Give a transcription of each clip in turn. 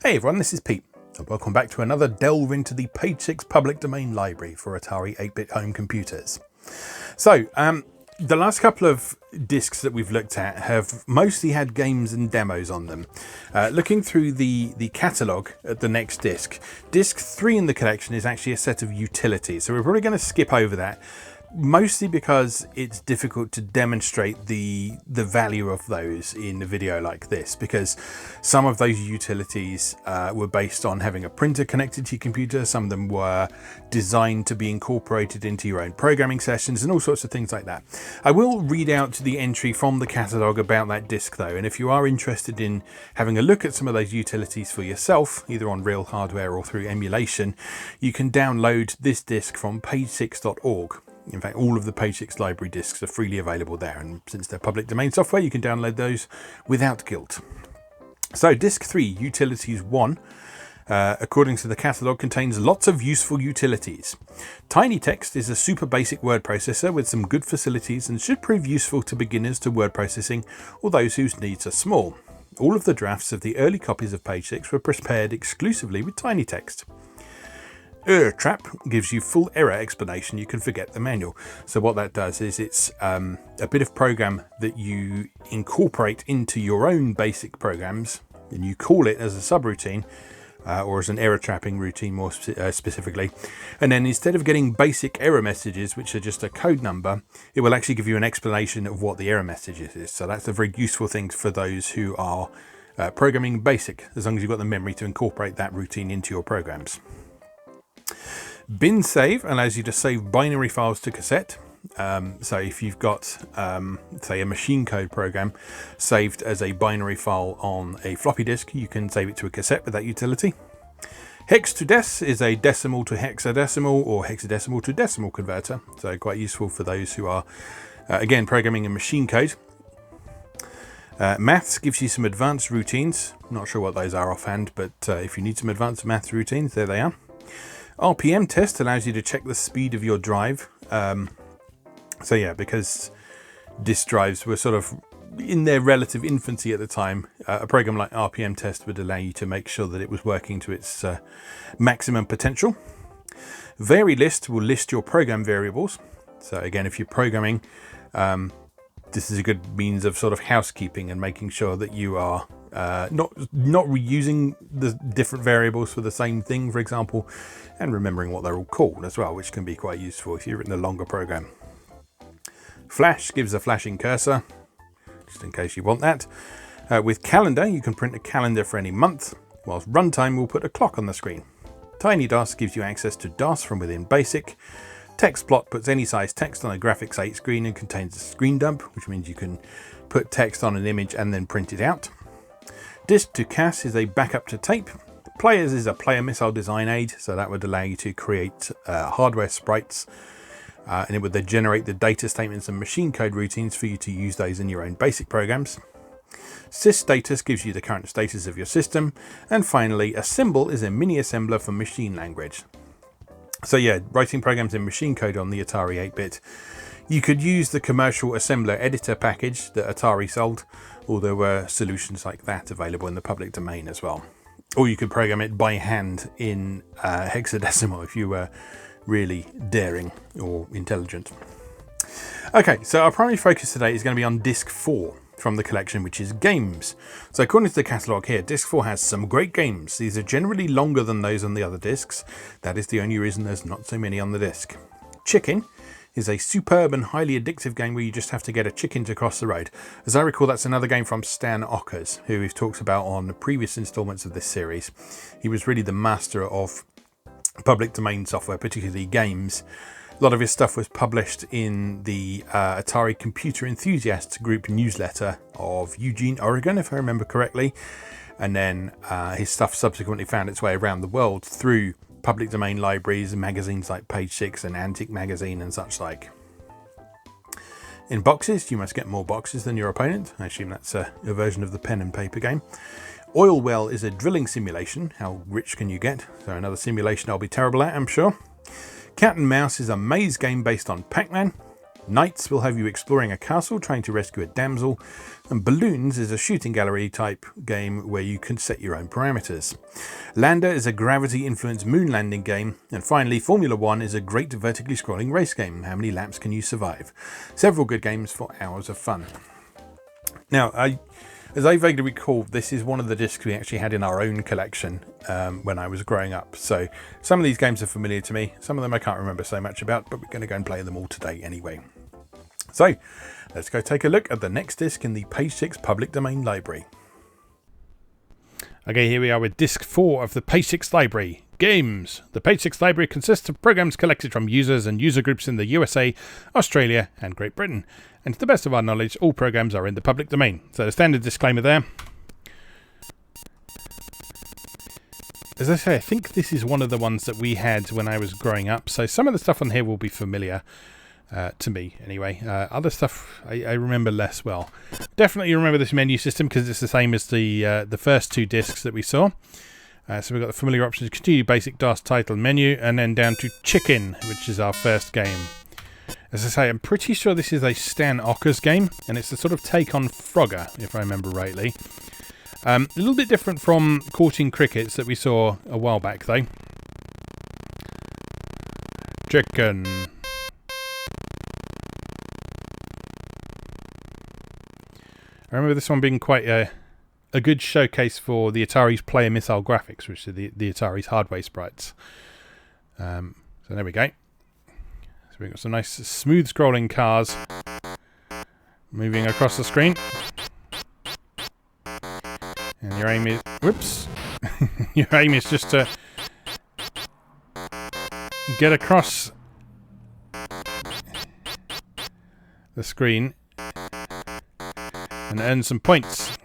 Hey everyone, this is Pete, and welcome back to another delve into the Page 6 public domain library for Atari 8-bit home computers. So, the last couple of discs that we've looked at have mostly had games and demos on them. Looking through the catalogue at the next disc, disc 3 in the collection is actually a set of utilities, so we're probably going to skip over that. Mostly because it's difficult to demonstrate the value of those in a video like this, because some of those utilities were based on having a printer connected to your computer. Some of them were designed to be incorporated into your own programming sessions and all sorts of things like that. I will read out the entry from the catalogue about that disc though, and if you are interested in having a look at some of those utilities for yourself, either on real hardware or through emulation, you can download this disc from page6.org. In fact, all of the Page 6 library discs are freely available there, and since they're public domain software, you can download those without guilt. So, Disc 3, Utilities 1, according to the catalogue, contains lots of useful utilities. TinyText is a super basic word processor with some good facilities and should prove useful to beginners to word processing or those whose needs are small. All of the drafts of the early copies of Page 6 were prepared exclusively with TinyText. Error Trap gives you full error explanation. You can forget the manual. So what that does is it's a bit of program that you incorporate into your own basic programs, and you call it as a subroutine or as an error trapping routine more specifically. And then instead of getting basic error messages, which are just a code number, it will actually give you an explanation of what the error message is. So that's a very useful thing for those who are programming BASIC, as long as you've got the memory to incorporate that routine into your programs. Bin Save allows you to save binary files to cassette. So if you've got, say, a machine code program saved as a binary file on a floppy disk, you can save it to a cassette with that utility. Hex to Des is a decimal to hexadecimal or hexadecimal to decimal converter. So quite useful for those who are, again, programming in machine code. Maths gives you some advanced routines. Not sure what those are offhand, but if you need some advanced math routines, there they are. RPM test allows you to check the speed of your drive. So yeah, because disk drives were sort of in their relative infancy at the time, a program like RPM test would allow you to make sure that it was working to its maximum potential. VaryList will list your program variables. So again, if you're programming, this is a good means of sort of housekeeping and making sure that you are not reusing the different variables for the same thing, for example, and remembering what they're all called as well, which can be quite useful if you've written a longer program. Flash gives a flashing cursor, just in case you want that. With Calendar, you can print a calendar for any month, whilst Runtime will put a clock on the screen. TinyDOS gives you access to DOS from within BASIC. TextPlot puts any size text on a graphics 8 screen and contains a screen dump, which means you can put text on an image and then print it out. Disk to CAS is a backup to tape. Players is a player missile design aid, so that would allow you to create hardware sprites, and it would then generate the data statements and machine code routines for you to use those in your own basic programs. SysStatus gives you the current status of your system, and finally, Assemble is a mini assembler for machine language. So yeah, writing programs in machine code on the Atari 8-bit. You could use the commercial assembler editor package that Atari sold, or there were solutions like that available in the public domain as well. Or you could program it by hand in hexadecimal if you were really daring or intelligent. Okay, so our primary focus today is going to be on Disc 4 from the collection, which is games. So according to the catalogue here, Disc 4 has some great games. These are generally longer than those on the other discs. That is the only reason there's not so many on the disc. Chicken is a superb and highly addictive game where you just have to get a chicken to cross the road. As I recall, that's another game from Stan Ockers, who we've talked about on previous installments of this series. He was really the master of public domain software, particularly games. A lot of his stuff was published in the Atari Computer Enthusiasts group newsletter of Eugene, Oregon, if I remember correctly. And then his stuff subsequently found its way around the world through public domain libraries and magazines like Page 6 and Antique Magazine and such like. In boxes, you must get more boxes than your opponent. I assume that's a version of the pen and paper game. Oil Well is a drilling simulation. How rich can you get? So another simulation I'll be terrible at, I'm sure. Cat and Mouse is a maze game based on Pac-Man. Knights will have you exploring a castle trying to rescue a damsel, and Balloons is a shooting gallery type game where you can set your own parameters. Lander is a gravity-influenced moon landing game, and finally Formula 1 is a great vertically scrolling race game. How many laps can you survive? Several good games for hours of fun. Now, as I vaguely recall, this is one of the discs we actually had in our own collection when I was growing up. So some of these games are familiar to me. Some of them I can't remember so much about, but we're going to go and play them all today anyway. So let's go take a look at the next disc in the Page 6 public domain library. Okay, here we are with disc 4 of the Page 6 library. Games. The Page 6 library consists of programs collected from users and user groups in the USA, Australia and Great Britain. And to the best of our knowledge, all programs are in the public domain. So the standard disclaimer there. As I say, I think this is one of the ones that we had when I was growing up. So some of the stuff on here will be familiar to me anyway. Other stuff I remember less well. Definitely remember this menu system because it's the same as the first two discs that we saw. So we've got the familiar options, continue basic DOS title menu, and then down to Chicken, which is our first game. As I say, I'm pretty sure this is a Stan Ockers game, and it's a sort of take on Frogger, if I remember rightly. A little bit different from Courting Crickets that we saw a while back, though. Chicken. I remember this one being quite a good showcase for the Atari's player missile graphics, which are the Atari's hardware sprites. So there we go. So we've got some nice smooth scrolling cars moving across the screen. And your aim is... Whoops! Your aim is just to get across the screen and earn some points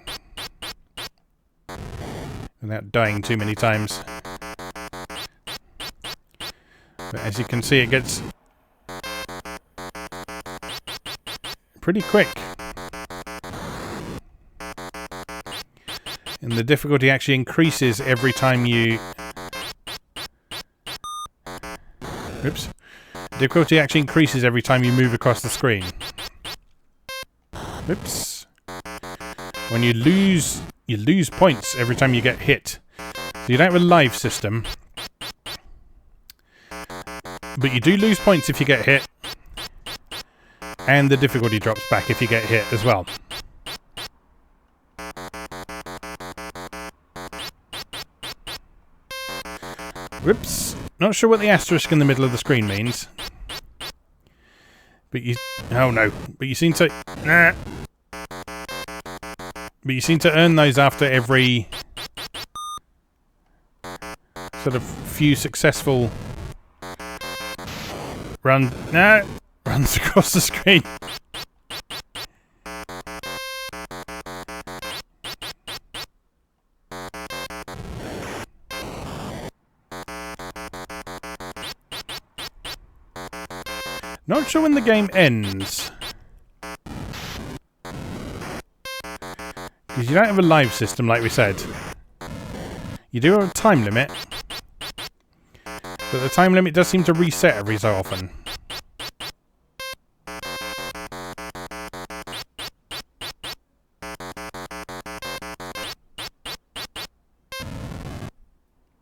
without dying too many times. But as you can see, it gets pretty quick. And the difficulty actually increases every time you... Oops. Difficulty actually increases every time you move across the screen. Oops. When you lose points every time you get hit. So you don't have a live system. But you do lose points if you get hit. And the difficulty drops back if you get hit as well. Whoops. Not sure what the asterisk in the middle of the screen means. But you... Oh no. But you seem to... Nah. But you seem to earn those after every... sort of few successful... runs across the screen. Not sure when the game ends. Because you don't have a live system like we said. You do have a time limit. But the time limit does seem to reset every so often.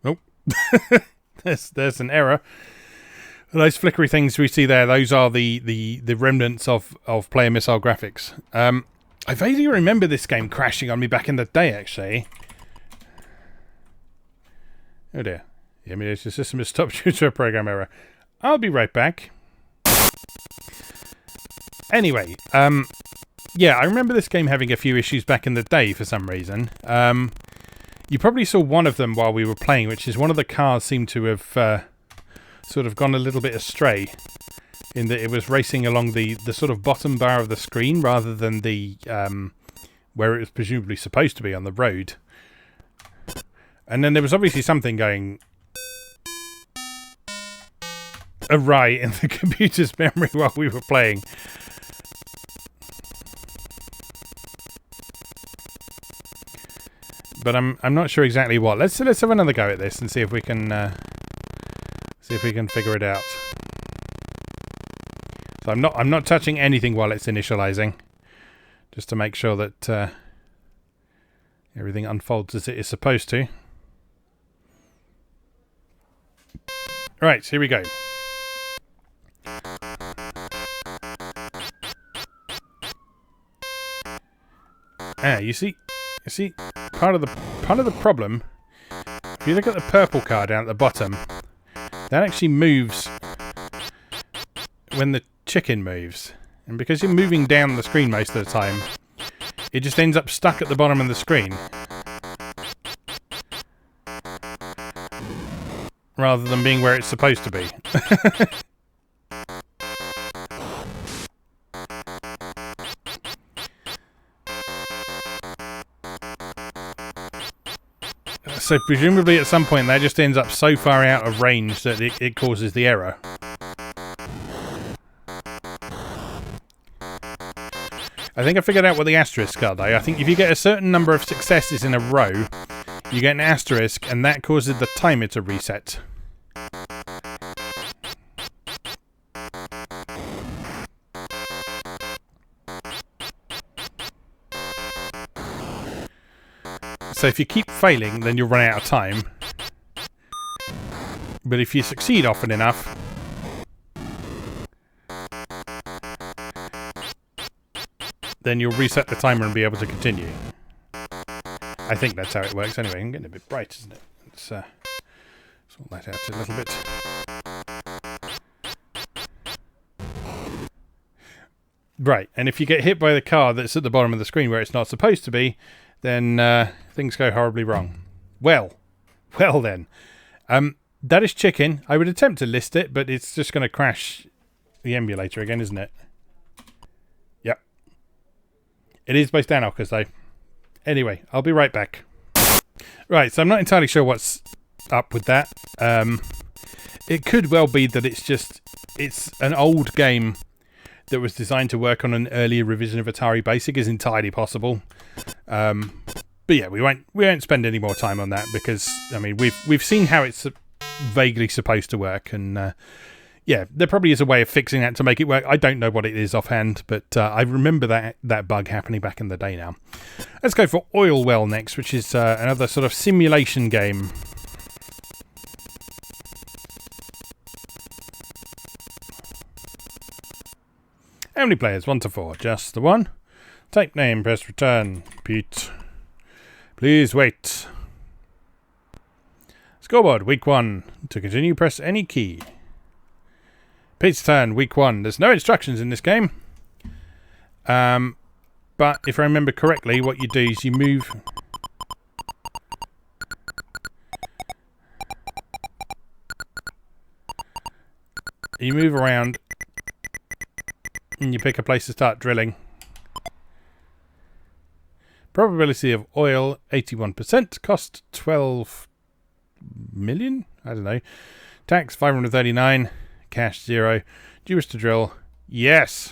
Oh. There's an error. Those flickery things we see there, those are the remnants of player missile graphics. I vaguely remember this game crashing on me back in the day, actually. Oh dear. The emulation system has stopped due to a program error. I'll be right back. Anyway, yeah, I remember this game having a few issues back in the day for some reason. You probably saw one of them while we were playing, which is one of the cars seemed to have sort of gone a little bit astray, in that it was racing along the sort of bottom bar of the screen rather than the where it was presumably supposed to be on the road. And then there was obviously something going awry in the computer's memory while we were playing. But I'm not sure exactly what. Let's have another go at this and see if we can figure it out. So I'm not touching anything while it's initializing, just to make sure that everything unfolds as it is supposed to. Right, here we go. You see, part of the problem. If you look at the purple car down at the bottom, that actually moves when the chicken moves, and because you're moving down the screen most of the time, it just ends up stuck at the bottom of the screen, rather than being where it's supposed to be. So presumably at some point that just ends up so far out of range that it causes the error. I think I figured out what the asterisks are, though. I think if you get a certain number of successes in a row, you get an asterisk, and that causes the timer to reset. So if you keep failing, then you'll run out of time. But if you succeed often enough, then you'll reset the timer and be able to continue. I think that's how it works anyway. I'm getting a bit bright, isn't it? Let's sort that out a little bit. Right, and if you get hit by the car that's at the bottom of the screen where it's not supposed to be, then things go horribly wrong. Well then. That is chicken. I would attempt to list it, but it's just going to crash the emulator again, isn't it? Yep. It is by Stan Ockers, though. Anyway, I'll be right back. Right, so I'm not entirely sure what's up with that. It could well be that it's an old game that was designed to work on an earlier revision of Atari BASIC. Is entirely possible. But yeah, we won't spend any more time on that, because I mean we've seen how it's vaguely supposed to work, and yeah, there probably is a way of fixing that to make it work. I don't know what it is offhand, but I remember that bug happening back in the day now. Let's go for Oil Well next, which is another sort of simulation game. How many players? 1 to 4. Just the one. Type name, press return. Pete. Please wait. Scoreboard, week 1. To continue, press any key. Pete's turn, week 1. There's no instructions in this game. But if I remember correctly, what you do is you move... You move around and you pick a place to start drilling. Probability of oil, 81%. Cost 12 million? I don't know. Tax, 539. Cash, 0. Do you wish to drill? Yes!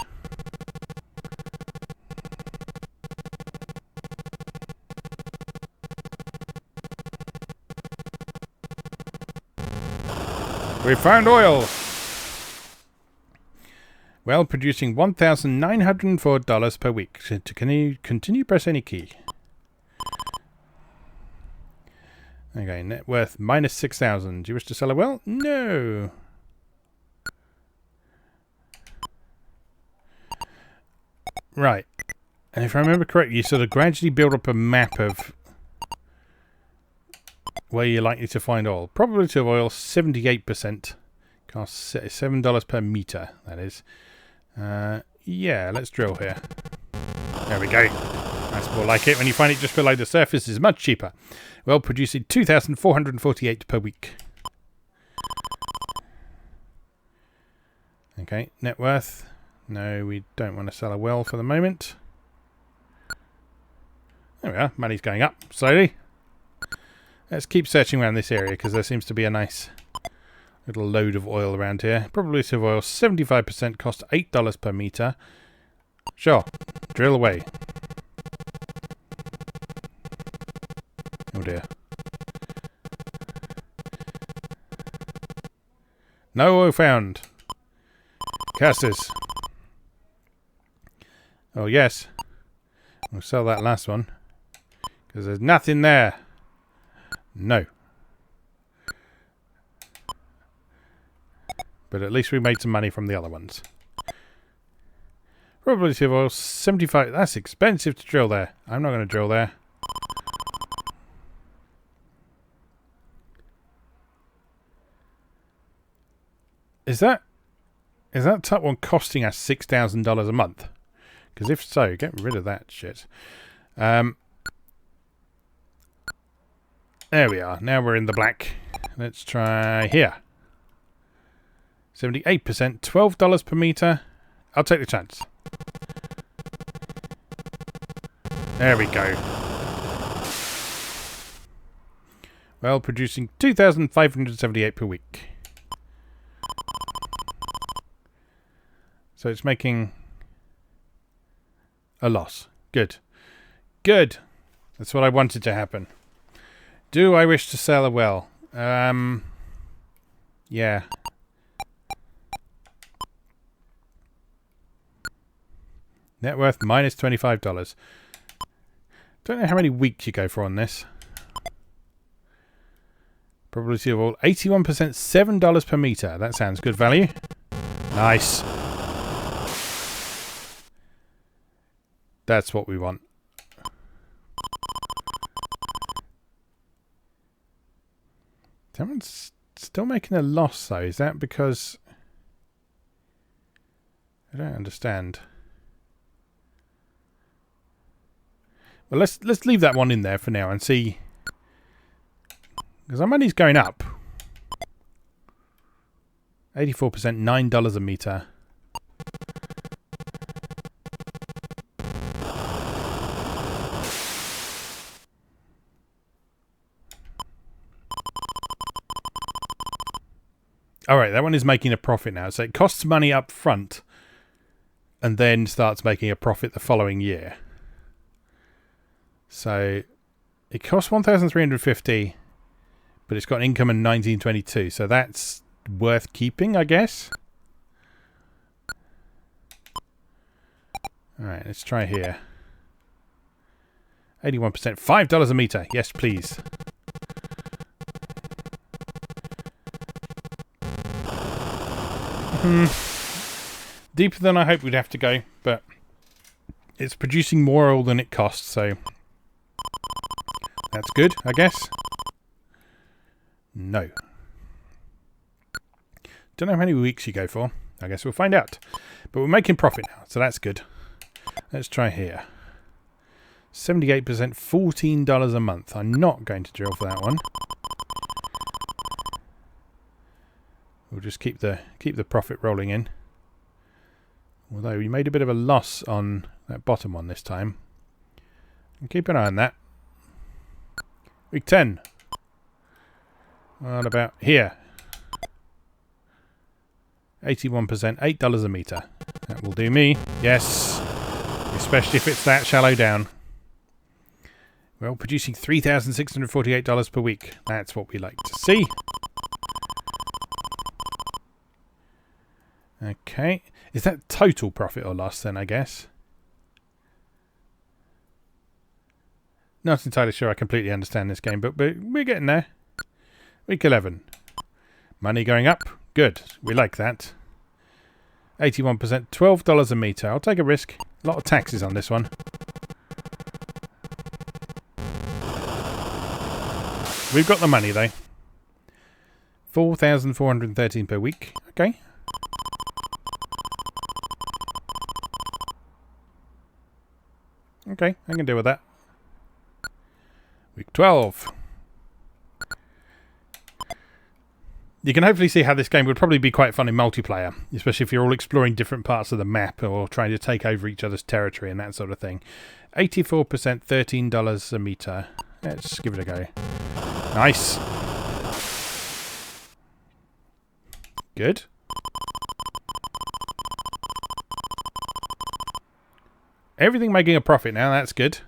We found oil! Well, producing $1,904 per week. Can you continue? Press any key. Okay, net worth minus 6,000. Do you wish to sell a well? No. Right. And if I remember correctly, you sort of gradually build up a map of where you're likely to find oil. Probability of oil, 78%. Costs $7 per meter, that is. Yeah, let's drill here. There we go. That's more like it. When you find it just below the surface, it's much cheaper. Well, producing $2,448 per week. Okay, net worth. No, we don't want to sell a well for the moment. There we are. Money's going up slowly. Let's keep searching around this area, because there seems to be a nice little load of oil around here. Probability of oil, 75%, cost $8 per meter. Sure. Drill away. Oh dear. No oil found. Curses. Oh, yes. We'll sell that last one. Because there's nothing there. No. But at least we made some money from the other ones. Probability of oil, 75. That's expensive to drill there. I'm not going to drill there. Is that top one costing us $6,000 a month? Because if so, get rid of that shit. There we are. Now we're in the black. Let's try here. 78%, $12 per meter. I'll take the chance. There we go. Well, producing 2,578 per week. So it's making a loss. Good. Good. That's what I wanted to happen. Do I wish to sell a well? Yeah. Net worth minus $25. Don't know how many weeks you go for on this. Probability of all 81%, $7 per meter. That sounds good value. Nice. That's what we want. Someone's still making a loss though. Is that because I don't understand. Well, let's leave that one in there for now and see, because our money's going up. 84%, $9 a meter. Alright, that one is making a profit now. So it costs money up front and then starts making a profit the following year. So it costs 1,350, but it's got an income in 1922. So that's worth keeping, I guess. Alright, let's try here. 81%, $5 a meter. Yes, please. Deeper than I hoped we'd have to go, but it's producing more oil than it costs, so that's good, I guess. No. Don't know how many weeks you go for. I guess we'll find out. But we're making profit now, so that's good. Let's try here. 78%, $14 a month. I'm not going to drill for that one. We'll just keep the profit rolling in. Although we made a bit of a loss on that bottom one this time. And keep an eye on that. Week 10. What about here? 81%, $8 a meter. That will do me. Yes. Especially if it's that shallow down. Well, producing $3,648 per week. That's what we like to see. Okay. Is that total profit or loss then, I guess? Not entirely sure I completely understand this game, but we're getting there. Week 11. Money going up. Good. We like that. 81%, $12 a meter. I'll take a risk. A lot of taxes on this one. We've got the money though. 4,413 per week. Okay. Okay, I can deal with that. Week 12. You can hopefully see how this game would probably be quite fun in multiplayer, especially if you're all exploring different parts of the map or trying to take over each other's territory and that sort of thing. 84%, $13 a meter. Let's give it a go. Nice. Good. Everything making a profit now, that's good.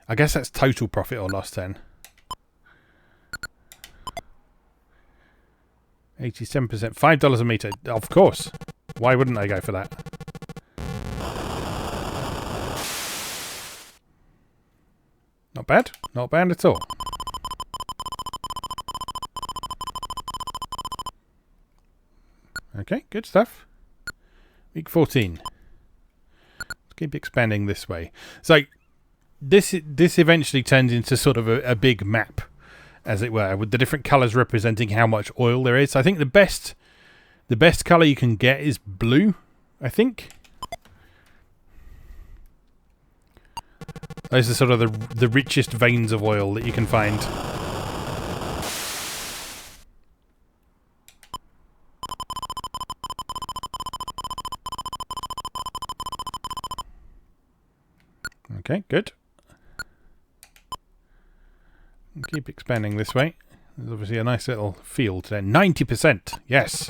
I guess that's total profit or loss then. 87%, $5 a meter. Of course. Why wouldn't they go for that? Not bad. Not bad at all. Okay, good stuff. Week 14. Let's keep expanding this way. So this eventually turns into sort of a big map, as it were, with the different colours representing how much oil there is. I think the best colour you can get is blue, I think. Those are sort of the richest veins of oil that you can find. Okay, good. Keep expanding this way. There's obviously a nice little field there. 90%! Yes!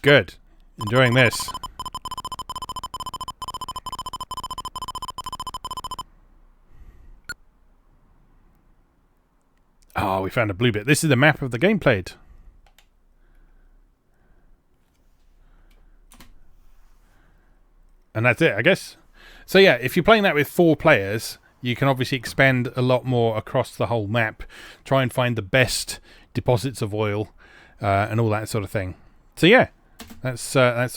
Good. Enjoying this. Oh, we found a blue bit. This is the map of the game played. And that's it, I guess. So yeah, if you're playing that with 4 players, you can obviously expand a lot more across the whole map. Try and find the best deposits of oil and all that sort of thing. So yeah, that's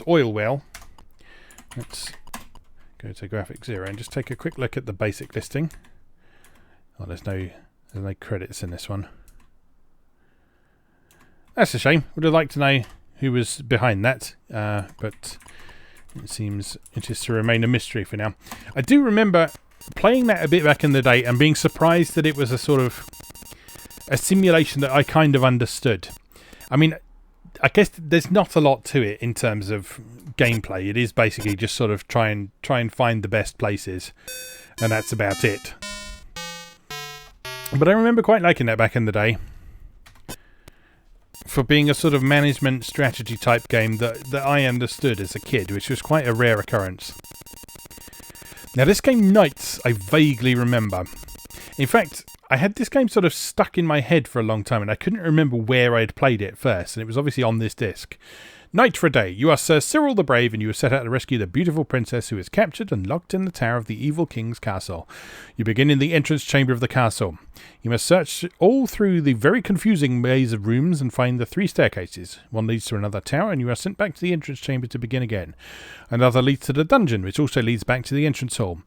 Oil Well. Let's go to Graphic 0 and just take a quick look at the basic listing. Oh, there's no credits in this one. That's a shame. Would have liked to know who was behind that, but it seems it is to remain a mystery for now. I do remember playing that a bit back in the day and being surprised that it was a sort of a simulation that I kind of understood. I mean, I guess there's not a lot to it in terms of gameplay. It is basically just sort of try and find the best places, and that's about it. But I remember quite liking that back in the day, for being a sort of management strategy type game that I understood as a kid, which was quite a rare occurrence. Now this game Knights I vaguely remember. In fact, I had this game sort of stuck in my head for a long time and I couldn't remember where I'd played it first, and it was obviously on this disc. Night for a day. You are Sir Cyril the Brave and you are set out to rescue the beautiful princess who is captured and locked in the tower of the evil king's castle. You begin in the entrance chamber of the castle. You must search all through the very confusing maze of rooms and find the 3 staircases. One leads to another tower and you are sent back to the entrance chamber to begin again. Another leads to the dungeon, which also leads back to the entrance hall.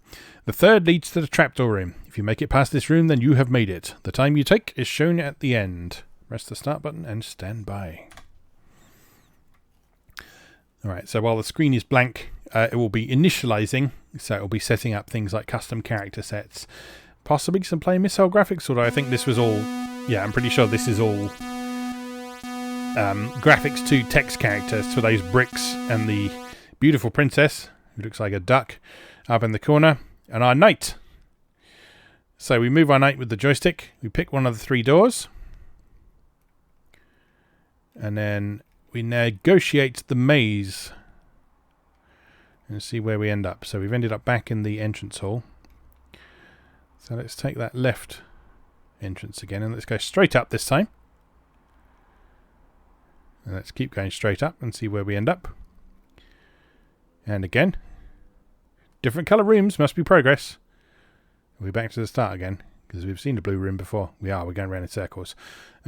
The third leads to the trapdoor room. If you make it past this room, then you have made it. The time you take is shown at the end. Press the start button and stand by. Alright, so while the screen is blank, it will be initializing, so it will be setting up things like custom character sets, possibly some plain missile graphics, although I think this was all, yeah, I'm pretty sure this is all graphics to text characters for those bricks and the beautiful princess, who looks like a duck, up in the corner, and our knight. So we move our knight with the joystick, we pick one of the 3 doors, and then we negotiate the maze and see where we end up. So we've ended up back in the entrance hall. So let's take that left entrance again and let's go straight up this time. And let's keep going straight up and see where we end up. And again, different colour rooms, must be progress. We're back to the start again because we've seen the blue room before. We're going around in circles.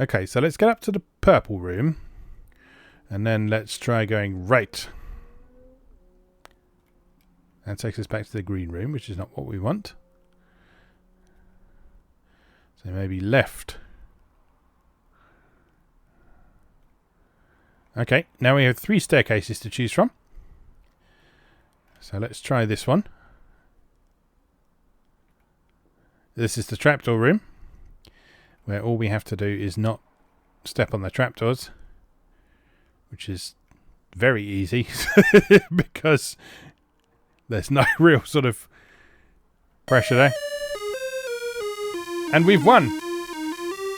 Okay, so let's get up to the purple room. And then let's try going right. That takes us back to the green room, which is not what we want. So maybe left. Okay, now we have 3 staircases to choose from. So let's try this one. This is the trapdoor room, where all we have to do is not step on the trapdoors, which is very easy because there's no real sort of pressure there. And we've won!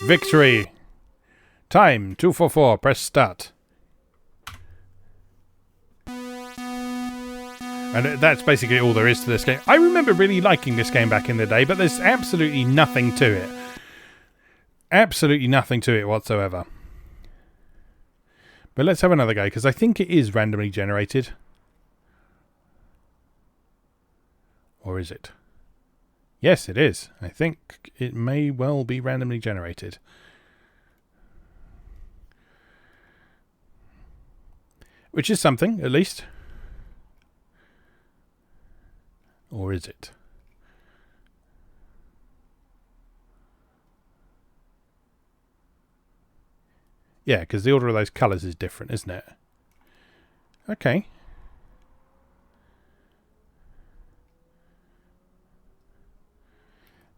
Victory! Time 244, press start. And that's basically all there is to this game. I remember really liking this game back in the day, but there's absolutely nothing to it. Absolutely nothing to it whatsoever. But let's have another go, because I think it is randomly generated. Or is it? Yes, it is. I think it may well be randomly generated. Which is something, at least. Or is it? Yeah, because the order of those colours is different, isn't it? Okay.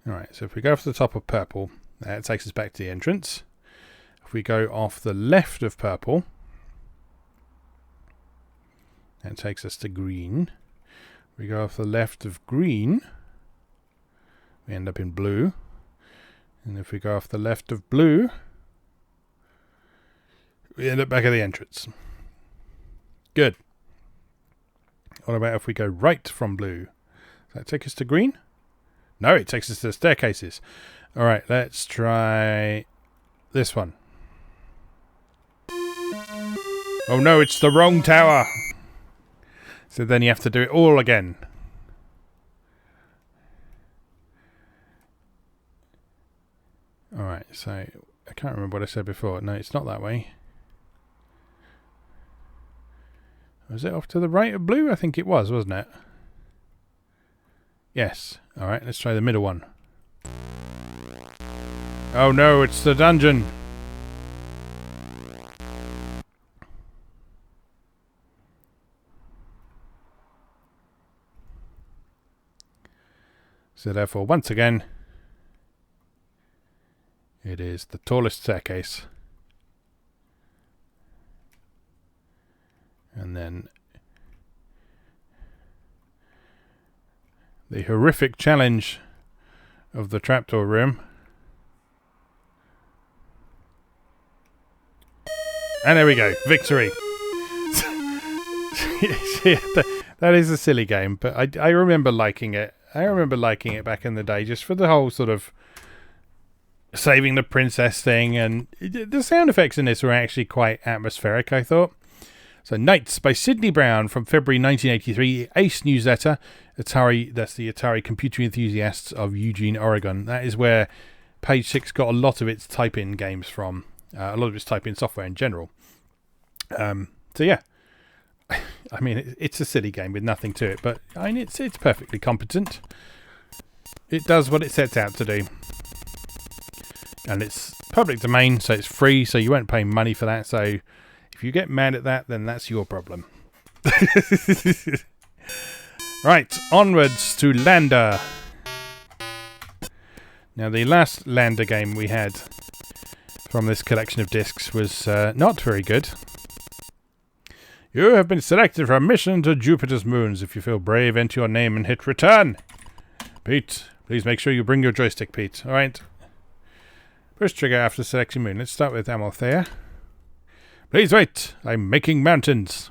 Alright, so if we go off the top of purple, that takes us back to the entrance. If we go off the left of purple, that takes us to green. We go off the left of green, we end up in blue. And if we go off the left of blue, we end up back at the entrance. Good. What about if we go right from blue? Does that take us to green? No, it takes us to the staircases. Alright, let's try this one. Oh no, it's the wrong tower! So then you have to do it all again. Alright, so I can't remember what I said before. No, it's not that way. Was it off to the right of blue? I think it was, wasn't it? Yes. Alright, let's try the middle one. Oh no, it's the dungeon! So therefore, once again, it is the tallest staircase. And then the horrific challenge of the trapdoor room. And there we go, victory. That is a silly game, but I remember liking it. I remember liking it back in the day, just for the whole sort of saving the princess thing, and the sound effects in this were actually quite atmospheric, I thought. So, Nights by Sidney Brown from February 1983, Ace Newsletter, Atari, that's the Atari Computer Enthusiasts of Eugene, Oregon. That is where Page 6 got a lot of its type-in games from, a lot of its type-in software in general. So, yeah. I mean, it's a silly game with nothing to it, but I mean, it's perfectly competent. It does what it sets out to do. And it's public domain, so it's free, so you won't pay money for that, so if you get mad at that, then that's your problem. Right, onwards to Lander. Now, the last Lander game we had from this collection of discs was not very good. You have been selected for a mission to Jupiter's moons. If you feel brave, enter your name and hit return. Pete, please make sure you bring your joystick, Pete. All right. Push trigger after selecting moon. Let's start with Amalthea. Please wait. I'm making mountains.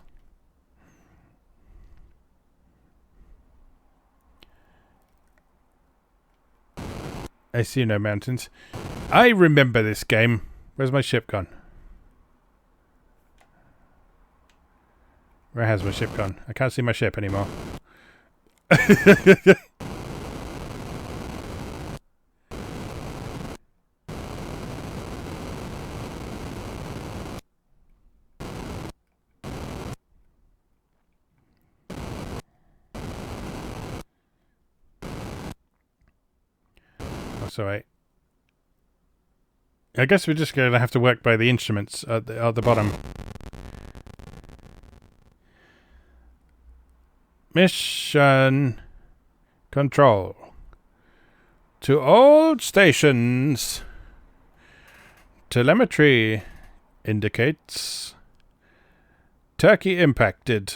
I see no mountains. I remember this game. Where's my ship gone? Where has my ship gone? I can't see my ship anymore. So I guess we're just going to have to work by the instruments at the bottom. Mission control. To all stations. Telemetry indicates Turkey impacted.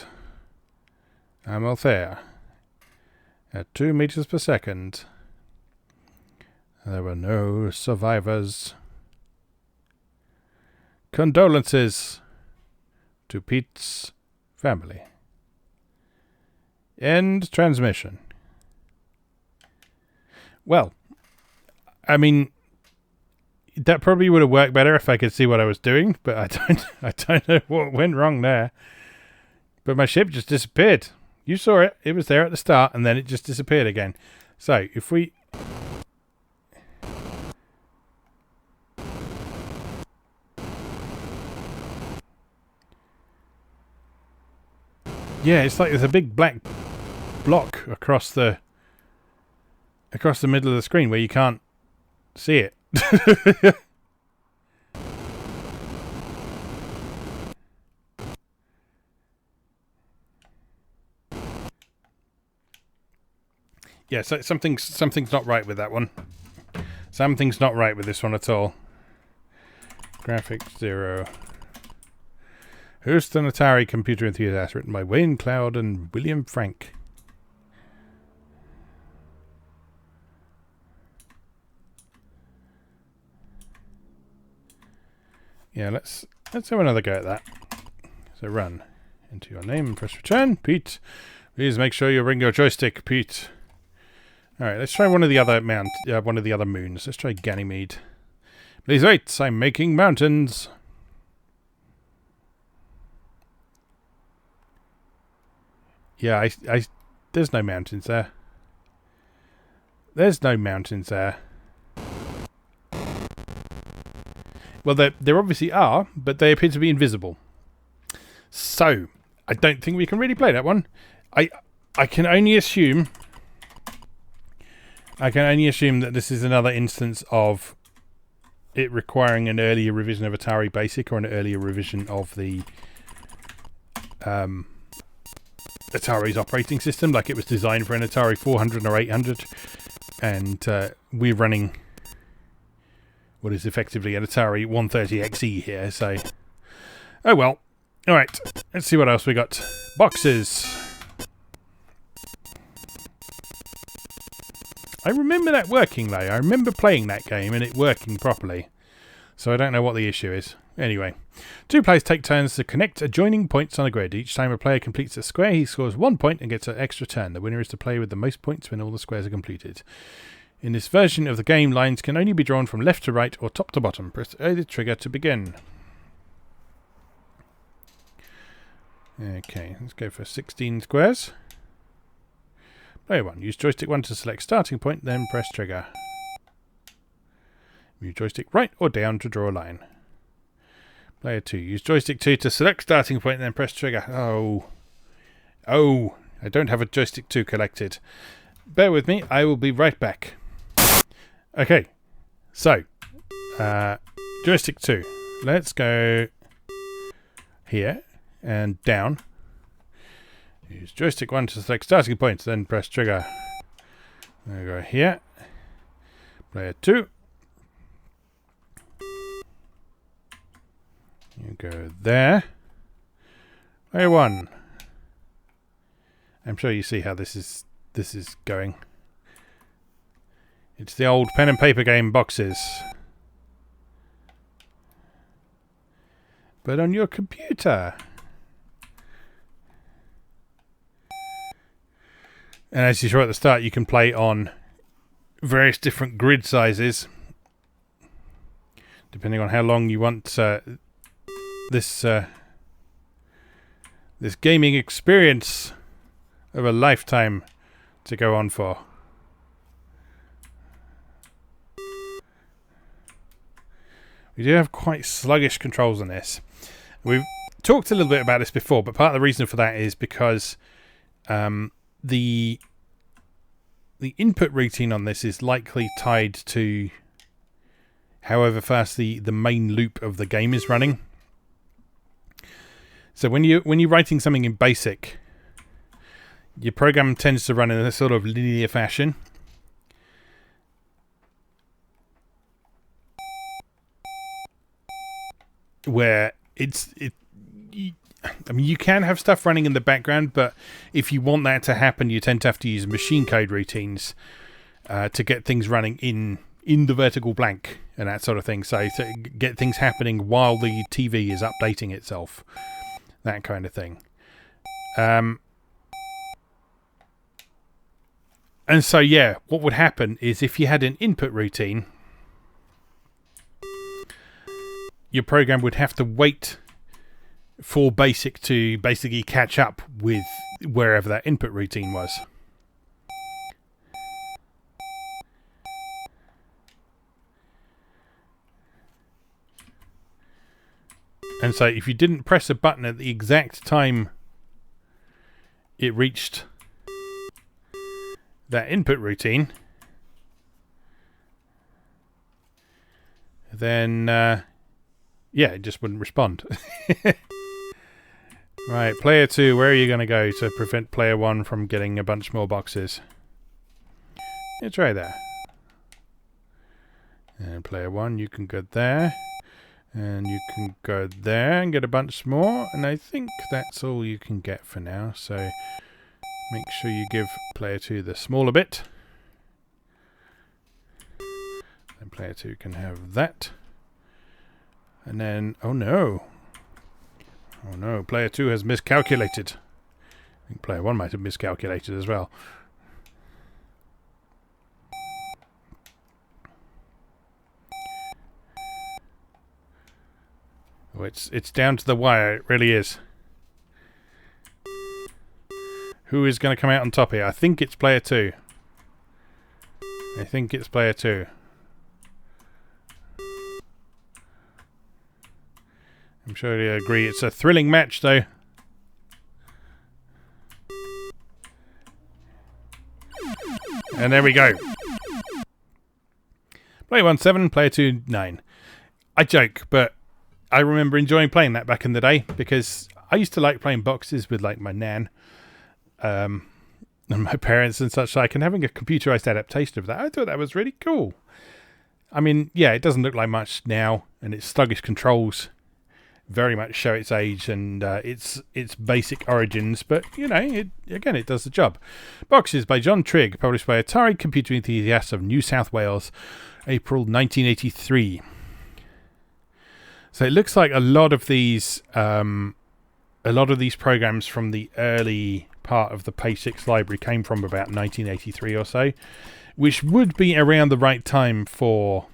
Amalthea at 2 meters per second. There were no survivors. Condolences to Pete's family. End transmission. Well, I mean, that probably would have worked better if I could see what I was doing, but I don't know what went wrong there. But my ship just disappeared. You saw it. It was there at the start, and then it just disappeared again. So, if we... Yeah, it's like there's a big black block across the middle of the screen where you can't see it. Yeah, so something's not right with that one. Something's not right with this one at all. Graphics 0. Hearst and Atari Computer Enthusiast, written by Wayne Cloud and William Frank. Yeah, let's have another go at that. So run into your name and press return. Pete, please make sure you bring your joystick, Pete. All right, let's try one of the other moons. Let's try Ganymede. Please wait, I'm making mountains. Yeah, there's no mountains there. There's no mountains there. Well, there obviously are, but they appear to be invisible. So, I don't think we can really play that one. I can only assume that this is another instance of it requiring an earlier revision of Atari BASIC or an earlier revision of the Atari's operating system, like it was designed for an Atari 400 or 800, and we're running what is effectively an Atari 130XE here, so... Oh well. Alright, let's see what else we got. Boxes. I remember that working, though. I remember playing that game and it working properly. So I don't know what the issue is. Anyway. 2 players take turns to connect adjoining points on a grid. Each time a player completes a square, he scores 1 point and gets an extra turn. The winner is to play with the most points when all the squares are completed. In this version of the game, lines can only be drawn from left to right or top to bottom. Press the trigger to begin. Okay, let's go for 16 squares. Player 1. Use joystick 1 to select starting point, then press trigger. Move joystick right or down to draw a line. Player 2. Use joystick 2 to select starting point, then press trigger. Oh, I don't have a joystick 2 collected. Bear with me, I will be right back. Okay, so, joystick 2. Let's go here and down. Use joystick 1 to select starting point, then press trigger. There we go here. Player 2. You go there. Player 1. I'm sure you see how this is going. It's the old pen and paper game Boxes. But on your computer. And as you saw at the start, you can play on various different grid sizes, depending on how long you want this gaming experience of a lifetime to go on for. We do have quite sluggish controls on this. We've talked a little bit about this before, but part of the reason for that is because the input routine on this is likely tied to however fast the main loop of the game is running. So when you're writing something in BASIC, your program tends to run in a sort of linear fashion. Where I mean, you can have stuff running in the background, but if you want that to happen, you tend to have to use machine code routines to get things running in the vertical blank and that sort of thing. So to get things happening while the TV is updating itself, that kind of thing. And so, yeah, what would happen is if you had an input routine, your program would have to wait for BASIC to basically catch up with wherever that input routine was. And so if you didn't press a button at the exact time it reached that input routine, then yeah, it just wouldn't respond. Right, player 2, where are you going to go to prevent player 1 from getting a bunch more boxes? It's right there. And player 1, you can go there. And you can go there and get a bunch more. And I think that's all you can get for now. So make sure you give player 2 the smaller bit. Then player 2 can have that. And then, oh no. Oh no, player 2 has miscalculated. I think player 1 might have miscalculated as well. Oh, it's down to the wire, it really is. Who is going to come out on top here? I think it's player 2. I think it's player 2. I'm sure you'll agree it's a thrilling match, though. And there we go. Player 1, 7. Player 2, 9. I joke, but I remember enjoying playing that back in the day because I used to like playing boxes with like my nan and my parents and such like, and having a computerized adaptation of that, I thought that was really cool. I mean, yeah, it doesn't look like much now, and its sluggish controls very much show its age and its basic origins, but you know, it does the job. Boxes by John Trigge, published by Atari Computer Enthusiasts of New South Wales, April 1983. So it looks like a lot of these programs from the early part of the Page 6 library came from about 1983 or so, which would be around the right time for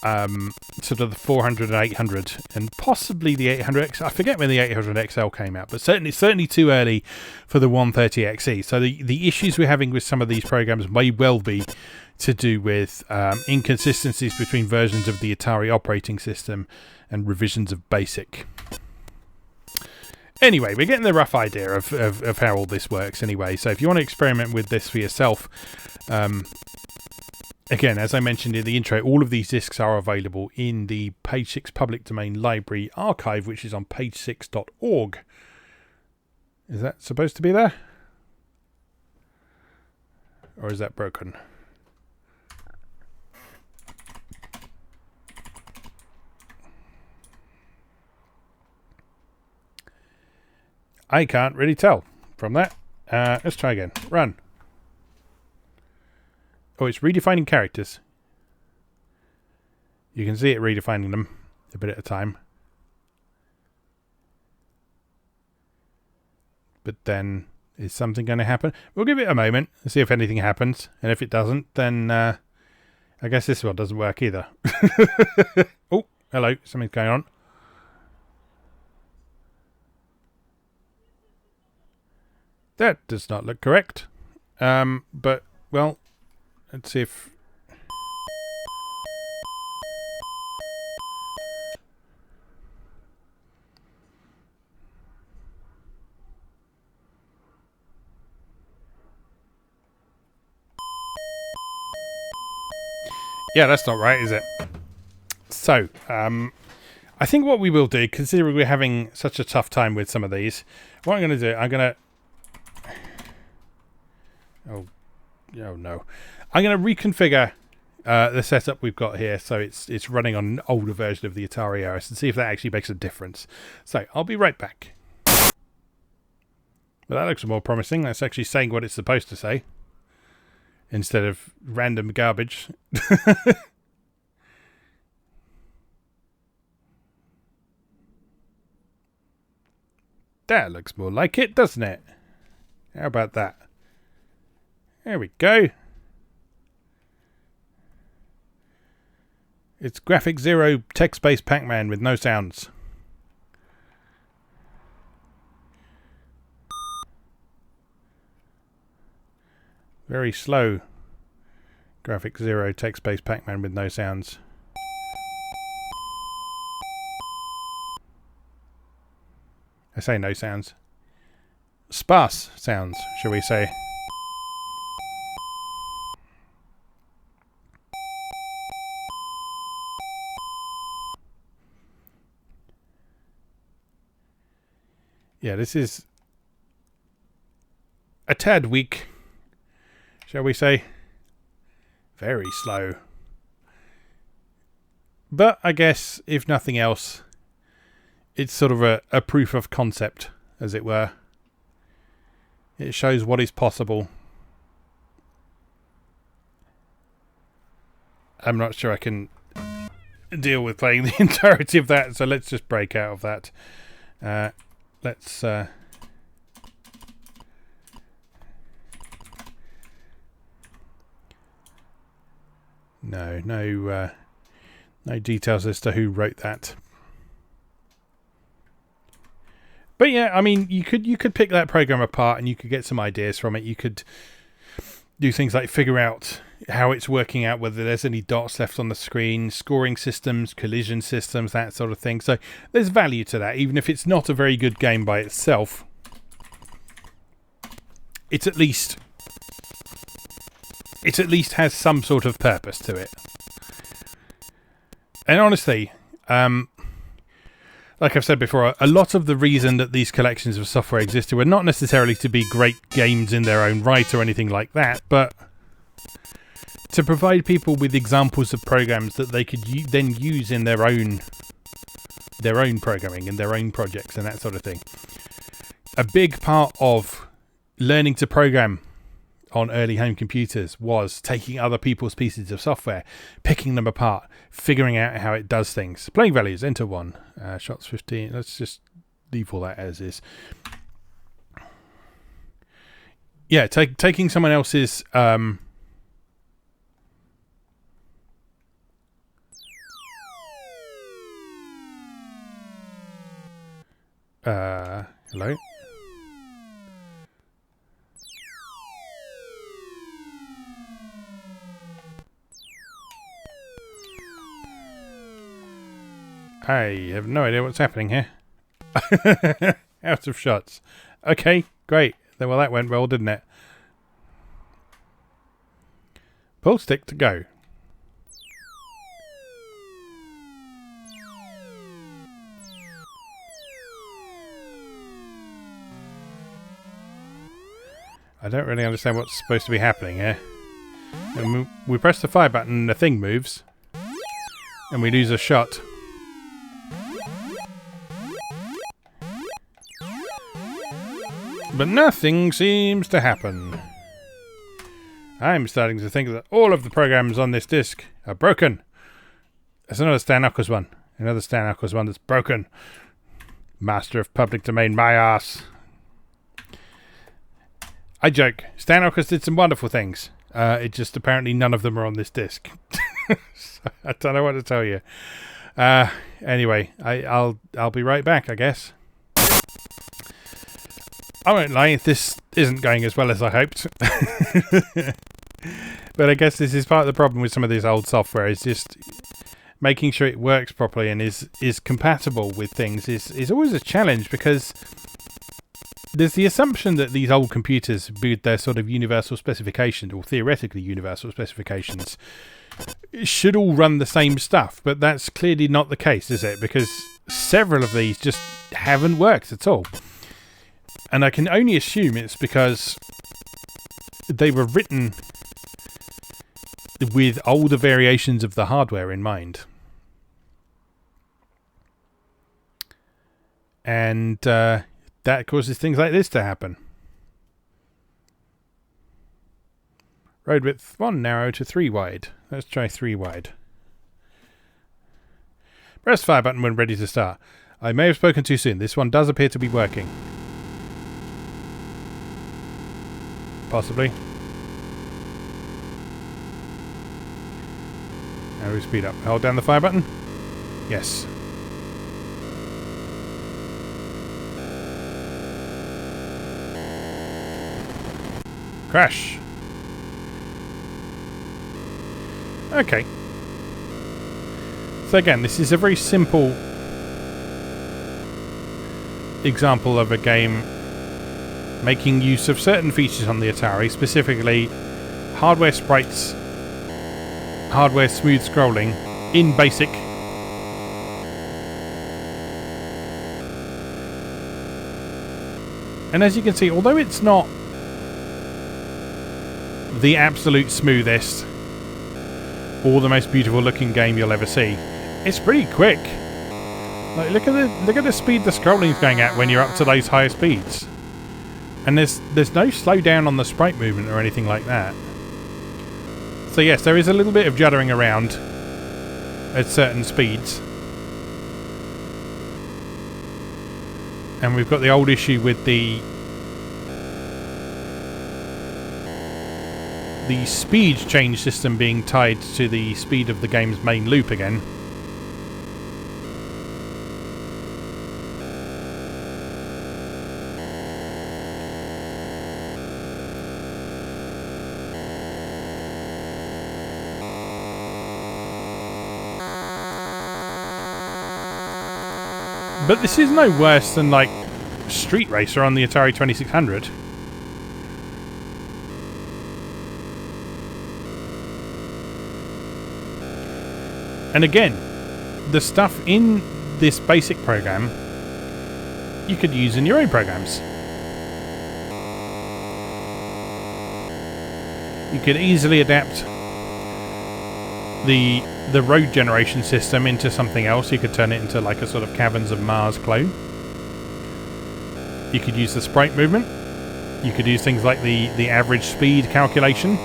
sort of the 400 and 800 and possibly the 800X. I forget when the 800XL came out, but certainly too early for the 130XE. So the issues we're having with some of these programs may well be to do with inconsistencies between versions of the Atari operating system and revisions of BASIC. Anyway, we're getting the rough idea of how all this works anyway. So if you want to experiment with this for yourself, again, as I mentioned in the intro, all of these discs are available in the Page 6 Public Domain Library archive, which is on page6.org. Is that supposed to be there? Or is that broken? I can't really tell from that. Let's try again. Run. Oh, it's redefining characters. You can see it redefining them a bit at a time. But then, is something going to happen? We'll give it a moment and see if anything happens. And if it doesn't, then I guess this one doesn't work either. Oh, hello. Something's going on. That does not look correct. But, well, let's see if... Yeah, that's not right, is it? So, I think what we will do, considering we're having such a tough time with some of these, what I'm going to do, I'm going to... Oh no. I'm going to reconfigure the setup we've got here so it's running on an older version of the Atari OS and see if that actually makes a difference. So, I'll be right back. Well, that looks more promising. That's actually saying what it's supposed to say instead of random garbage. That looks more like it, doesn't it? How about that? There we go. It's Graphic Zero text-based Pac-Man with no sounds. Very slow. Graphics 0, text-based Pac-Man with no sounds. I say no sounds. Sparse sounds, shall we say. Yeah, this is a tad weak, shall we say. Very slow. But I guess, if nothing else, it's sort of a proof of concept, as it were. It shows what is possible. I'm not sure I can deal with playing the entirety of that, so let's just break out of that. Let's... No details as to who wrote that. But yeah, I mean, you could pick that program apart and you could get some ideas from it. You could do things like figure out how it's working out, whether there's any dots left on the screen, scoring systems, collision systems, that sort of thing. So there's value to that, even if it's not a very good game by itself. It at least has some sort of purpose to it. And honestly, like I've said before, a lot of the reason that these collections of software existed were not necessarily to be great games in their own right or anything like that, but to provide people with examples of programs that they could then use in their own programming and their own projects and that sort of thing. A big part of learning to program on early home computers was taking other people's pieces of software, picking them apart, figuring out how it does things. Playing values, enter 1. Shots 15. Let's just leave all that as is. Yeah, taking someone else's... hello? I have no idea what's happening here. Out of shots. Okay, great. Well, that went well, didn't it? Pull stick to go. I don't really understand what's supposed to be happening here. And we press the fire button and the thing moves. And we lose a shot. But nothing seems to happen. I'm starting to think that all of the programs on this disc are broken. There's another Stan Ockers one. Another Stan Ockers one that's broken. Master of public domain, my ass. I joke. Stan Ockers did some wonderful things. It just apparently none of them are on this disc. So I don't know what to tell you. Anyway, I'll be right back, I guess. I won't lie, this isn't going as well as I hoped. But I guess this is part of the problem with some of this old software, is just making sure it works properly and is compatible with things is always a challenge, because there's the assumption that these old computers, with their sort of universal specifications, or theoretically universal specifications, should all run the same stuff. But that's clearly not the case, is it? Because several of these just haven't worked at all. And I can only assume it's because they were written with older variations of the hardware in mind. And that causes things like this to happen. Road width 1 narrow to 3 wide. Let's try 3 wide. Press fire button when ready to start. I may have spoken too soon. This one does appear to be working. Possibly. How do we speed up? Hold down the fire button? Yes. Crash. Okay. So again, this is a very simple example of a game making use of certain features on the Atari, specifically hardware sprites, hardware smooth scrolling in BASIC, and as you can see, although it's not the absolute smoothest or the most beautiful looking game you'll ever see, it's pretty quick. Like, look at the speed the scrolling's going at when you're up to those higher speeds. And there's no slowdown on the sprite movement or anything like that. So yes, there is a little bit of juddering around at certain speeds. And we've got the old issue with the speed change system being tied to the speed of the game's main loop again. But this is no worse than, like, Street Racer on the Atari 2600. And again, the stuff in this basic program you could use in your own programs. You could easily adapt the road generation system into something else. You could turn it into like a sort of Caverns of Mars clone. You could use the sprite movement. You could use things like the average speed calculation,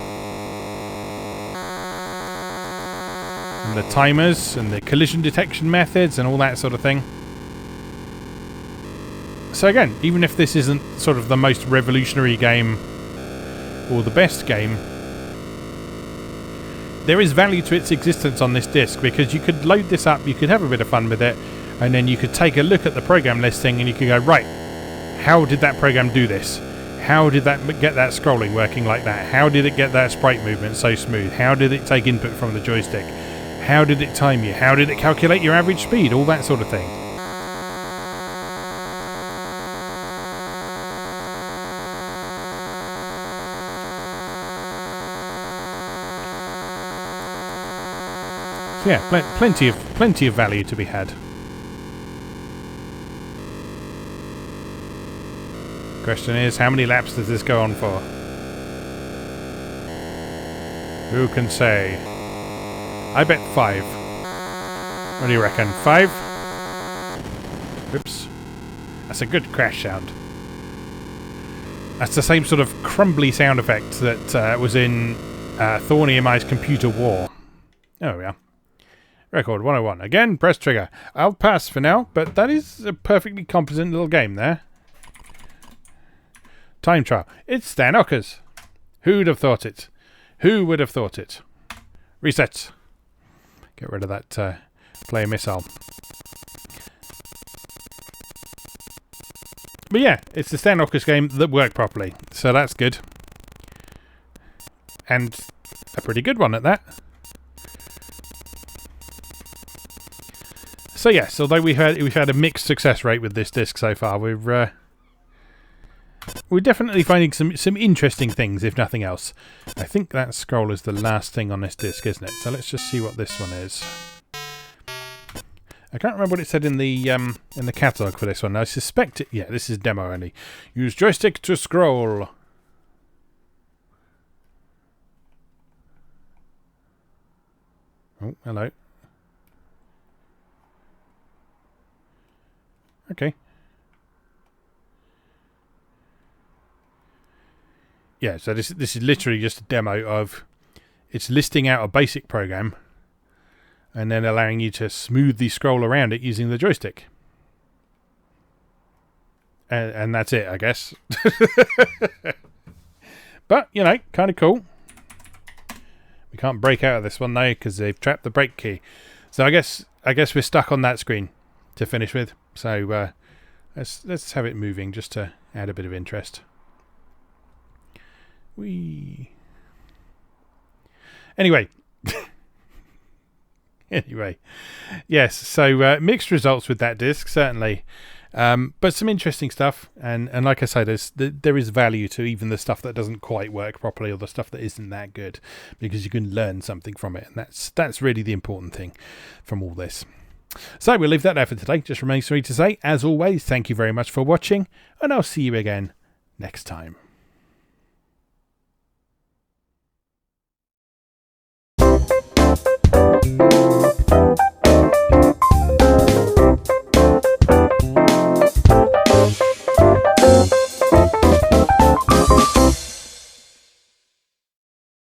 and the timers and the collision detection methods and all that sort of thing. So again, even if this isn't sort of the most revolutionary game or the best game, there is value to its existence on this disc, because you could load this up, you could have a bit of fun with it, and then you could take a look at the program listing and you could go, right, how did that program do this? How did that get that scrolling working like that? How did it get that sprite movement so smooth? How did it take input from the joystick? How did it time you? How did it calculate your average speed? All that sort of thing. So yeah, plenty of value to be had. Question is, how many laps does this go on for? Who can say? I bet 5. What do you reckon? 5? Oops. That's a good crash sound. That's the same sort of crumbly sound effect that was in Thorny MI's Computer War. There we are. Record 101. Again, press trigger. I'll pass for now, but that is a perfectly competent little game there. Time trial. It's Stan Ockers. Who'd have thought it? Who would have thought it? Reset. Get rid of that player missile. But yeah, it's the Stan Ockers game that worked properly, so that's good. And a pretty good one at that. So yes, although we've had a mixed success rate with this disc so far, we're definitely finding some interesting things, if nothing else. I think that scroll is the last thing on this disc, isn't it? So let's just see what this one is. I can't remember what it said in the catalogue for this one. I suspect it. Yeah, this is demo only. Use joystick to scroll. Oh, hello. Okay. Yeah, so this is literally just a demo of it's listing out a basic program and then allowing you to smoothly scroll around it using the joystick. And that's it, I guess. But, you know, kind of cool. We can't break out of this one though because they've trapped the brake key. So I guess we're stuck on that screen to finish with. So let's have it moving just to add a bit of interest. Anyway, Anyway, yes, so mixed results with that disc, certainly. But some interesting stuff, and like I say, there is value to even the stuff that doesn't quite work properly, or the stuff that isn't that good, because you can learn something from it, and that's really the important thing from all this. So we'll leave that there for today. Just remains for me to say, as always, thank you very much for watching, and I'll see you again next time.